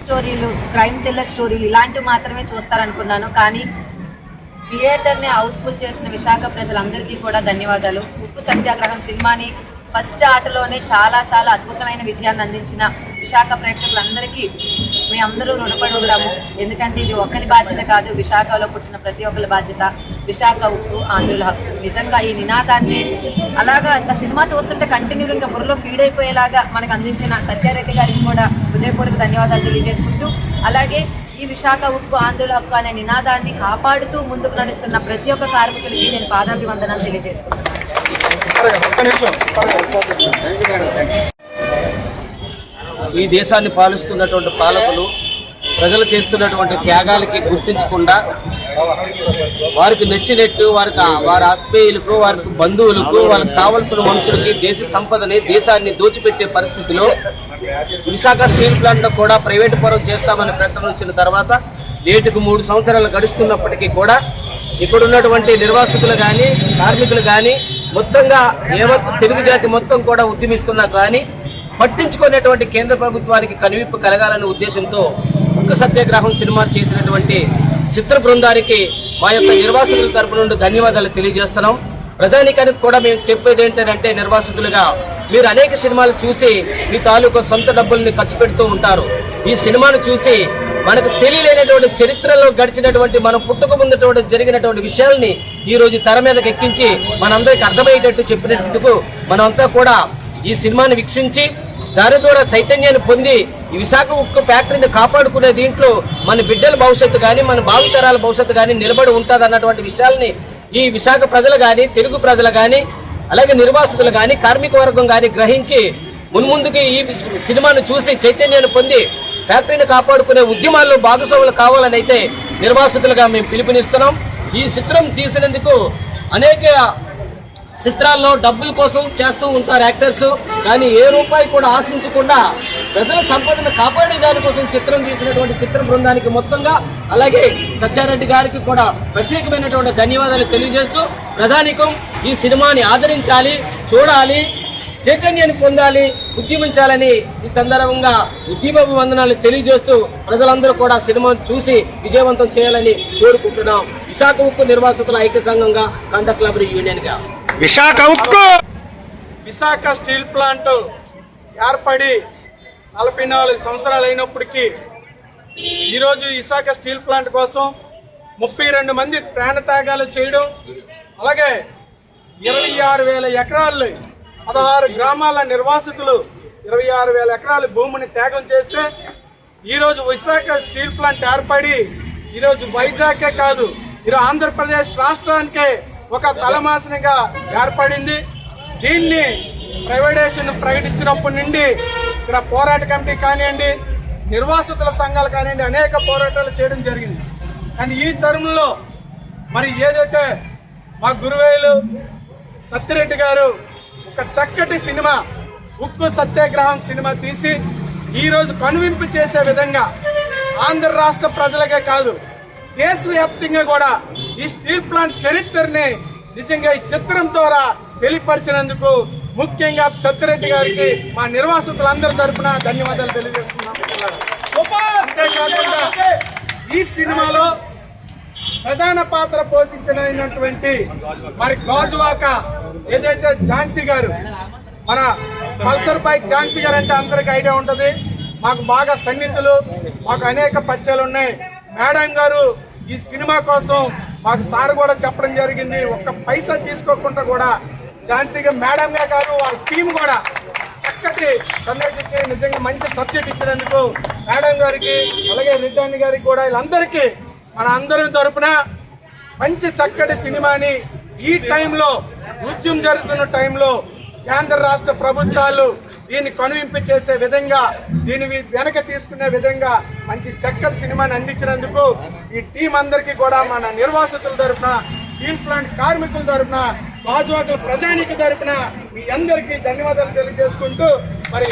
స్టోరీలు, crime thriller స్టోరీలు ఇలాంటివి మాత్రమే చూస్తారనుకున్నాను. కానీ థియేటర్ని హౌస్ఫుల్ చేసిన విశాఖ ప్రజలందరికీ కూడా ధన్యవాదాలు. ఉప్పు సత్యాగ్రహం సినిమాని ఫస్ట్ ఆటలోనే చాలా చాలా అద్భుతమైన విజయాన్ని అందించిన విశాఖ ప్రేక్షకులందరికీ మీ అందరూ రుణపడి ఉంటాము. ఎందుకంటే ఇది ఒక్కరి బాధ్యత కాదు, విశాఖలో పుట్టిన ప్రతి ఒక్కరి బాధ్యత. విశాఖ ఉప్పు ఆంధ్రుల హక్కు. నిజంగా ఈ నినాదాన్ని అలాగా ఇంకా సినిమా చూస్తుంటే కంటిన్యూగా ఇంకా బుర్రలో ఫీడ్ అయిపోయేలాగా మనకు అందించిన సత్యారెడ్డి గారికి కూడా హృదయపూర్వక ధన్యవాదాలు తెలియజేసుకుంటూ, అలాగే ఈ విశాఖ ఉప్పు ఆంధ్రుల హక్కు అనే నినాదాన్ని కాపాడుతూ ముందుకు నడుస్తున్న ప్రతి ఒక్క కార్మికులకి నేను పాదాభివందనాలు తెలియజేసుకుంటున్నాను. ఈ దేశాన్ని పాలిస్తున్నటువంటి పాలకులు ప్రజలు చేస్తున్నటువంటి త్యాగాలకి గుర్తించకుండా వారికి నచ్చినట్టు వారి ఆత్మీయులకు, వారికి బంధువులకు, వాళ్ళకి కావలసిన మనుషులకి దేశ సంపదని, దేశాన్ని దోచిపెట్టే పరిస్థితిలో విశాఖ స్టీల్ ప్లాంట్ కూడా ప్రైవేటు పరం చేస్తామని ప్రకటన వచ్చిన తర్వాత నేటికి 3 సంవత్సరాలు గడుస్తున్నప్పటికీ కూడా ఇక్కడ ఉన్నటువంటి నిర్వాసితులు కానీ, కార్మికులు కానీ, మొత్తంగా యావత్తు తెలుగు జాతి మొత్తం కూడా ఉద్యమిస్తున్నా కానీ పట్టించుకునేటువంటి కేంద్ర ప్రభుత్వానికి కనువిప్పు కలగాలనే ఉద్దేశంతో ఉక్కు సత్యాగ్రహం సినిమా చేసినటువంటి చిత్ర బృందానికి మా యొక్క నిర్వాసితుల తరపు నుండి ధన్యవాదాలు తెలియజేస్తున్నాం. ప్రజానికానికి కూడా మేము చెప్పేది ఏంటంటే, నిర్వాసితులుగా మీరు అనేక సినిమాలు చూసి మీ తాలూకు సొంత డబ్బుల్ని ఖర్చు పెడుతూ ఉంటారు. ఈ సినిమాను చూసి మనకు తెలియలేనటువంటి చరిత్రలో గడిచినటువంటి మనం పుట్టుక ముందుటువంటి జరిగినటువంటి విషయాల్ని ఈరోజు తెర మీదకి ఎక్కించి మనందరికీ అర్థమయ్యేటట్టు చెప్పినందుకు మనమంతా కూడా ఈ సినిమాని వీక్షించి దాని ద్వారా చైతన్యాన్ని పొంది ఈ విశాఖ ఉక్కు ఫ్యాక్టరీని కాపాడుకునే దీంట్లో మన బిడ్డల భవిష్యత్తు కానీ, మన భావితరాల భవిష్యత్తు కానీ నిలబడి ఉంటుంది అన్నటువంటి విషయాల్ని ఈ విశాఖ ప్రజలు కానీ, తెలుగు ప్రజలు కానీ, అలాగే నిర్వాసితులు కానీ, కార్మిక వర్గం కానీ గ్రహించి మున్ముందుకి ఈ సినిమాను చూసి చైతన్యాన్ని పొంది ఫ్యాక్టరీని కాపాడుకునే ఉద్యమాల్లో భాగస్వాములు కావాలని అయితే నిర్వాసితులుగా మేము పిలుపునిస్తున్నాం. ఈ చిత్రం చేసినందుకు అనేక చిత్రాల్లో డబ్బుల కోసం చేస్తూ ఉంటారు యాక్టర్స్, కానీ ఏ రూపాయి కూడా ఆశించకుండా ప్రజల సంపదను కాపాడే దానికోసం చిత్రం తీసినటువంటి చిత్ర బృందానికి మొత్తంగా, అలాగే సత్యారెడ్డి గారికి కూడా ప్రత్యేకమైనటువంటి ధన్యవాదాలు తెలియజేస్తూ, ప్రజానికం ఈ సినిమాని ఆదరించాలి, చూడాలి, చైతన్యాన్ని పొందాలి, ఉద్యమించాలని ఈ సందర్భంగా ఉద్యమాభివందనాలు తెలియజేస్తూ ప్రజలందరూ కూడా సినిమాను చూసి విజయవంతం చేయాలని కోరుకుంటున్నాం. విశాఖ ఉక్కు నిర్వాసితుల ఐక్య సంఘంగా, కండక్టర్ లేబర్ యూనియన్గా. విశాఖ స్టీల్ ప్లాంట్ ఏర్పడి 44 సంవత్సరాలు అయినప్పటికీ ఈరోజు విశాఖ స్టీల్ ప్లాంట్ కోసం 32 మంది ప్రాణత్యాగాలు చేయడం, అలాగే 26,000 ఎకరాలు 16 గ్రామాల నిర్వాసితులు 26,000 ఎకరాల భూమిని త్యాగం చేస్తే ఈరోజు విశాఖ స్టీల్ ప్లాంట్ ఏర్పడి ఈరోజు వైజాగ్కే కాదు, ఈరోజు ఆంధ్రప్రదేశ్ రాష్ట్రానికే ఒక తలమాసనగా ఏర్పడింది. దీన్ని ప్రైవేటైజేషన్ ప్రకటించినప్పటి నుండి ఇక్కడ పోరాట కమిటీ కానివ్వండి, నిర్వాసితుల సంఘాలు కానివ్వండి అనేక పోరాటాలు చేయడం జరిగింది. కానీ ఈ తరుణంలో మరి ఏదైతే మా గురువేలు సత్యరెడ్డి గారు ఒక చక్కటి సినిమా ఉక్కు సత్యాగ్రహం సినిమా తీసి ఈరోజు కనువింపు చేసే విధంగా ఆంధ్ర రాష్ట్ర ప్రజలకే కాదు దేశవ్యాప్తంగా కూడా ఈ స్టీల్ ప్లాంట్ చరిత్రని నిజంగా ఈ చిత్రం ద్వారా తెలియపరిచినందుకు ముఖ్యంగా సత్యరెడ్డి గారికి మా నిర్వాసితులందరి తరఫున ధన్యవాదాలు తెలియజేస్తున్నాం. అంతేకాకుండా ఈ సినిమాలో ప్రధాన పాత్ర పోషించినటువంటి మరి గాజువాక ఏదైతే ఝాన్సీ గారు, మన పల్సర్ బైక్ ఝాన్సీ గారు అంటే అందరికి ఐడియా ఉంటుంది. మాకు బాగా సన్నిహితులు, మాకు అనేక పరిచయాలు ఉన్నాయి. మేడం గారు ఈ సినిమా కోసం మాకు సార్ కూడా చెప్పడం జరిగింది. ఒక్క పైసా తీసుకోకుండా కూడా ఝాన్సీగా మేడం గారు వాళ్ళ టీం కూడా చక్కటి సందేశం ఇచ్చి నిజంగా మంచి సబ్జెక్ట్ ఇచ్చినందుకు మేడం గారికి, అలాగే రెడ్డి గారికి కూడా వీళ్ళందరికీ మన అందరి తరపున మంచి చక్కటి సినిమాని ఈ టైంలో ఉద్యమం జరుగుతున్న టైంలో కేంద్ర రాష్ట్ర ప్రభుత్వాలు దీన్ని కనువింపు చేసే విధంగా, దీన్ని వెనక తీసుకునే విధంగా మంచి చక్కటి సినిమాని అందించినందుకు ఈ టీం అందరికీ కూడా మన నిర్వాసితుల తరఫున, స్టీల్ ప్లాంట్ కార్మికుల తరఫున, గాజువాకల ప్రజానీక తరఫున మీ అందరికీ ధన్యవాదాలు తెలియజేసుకుంటూ మరి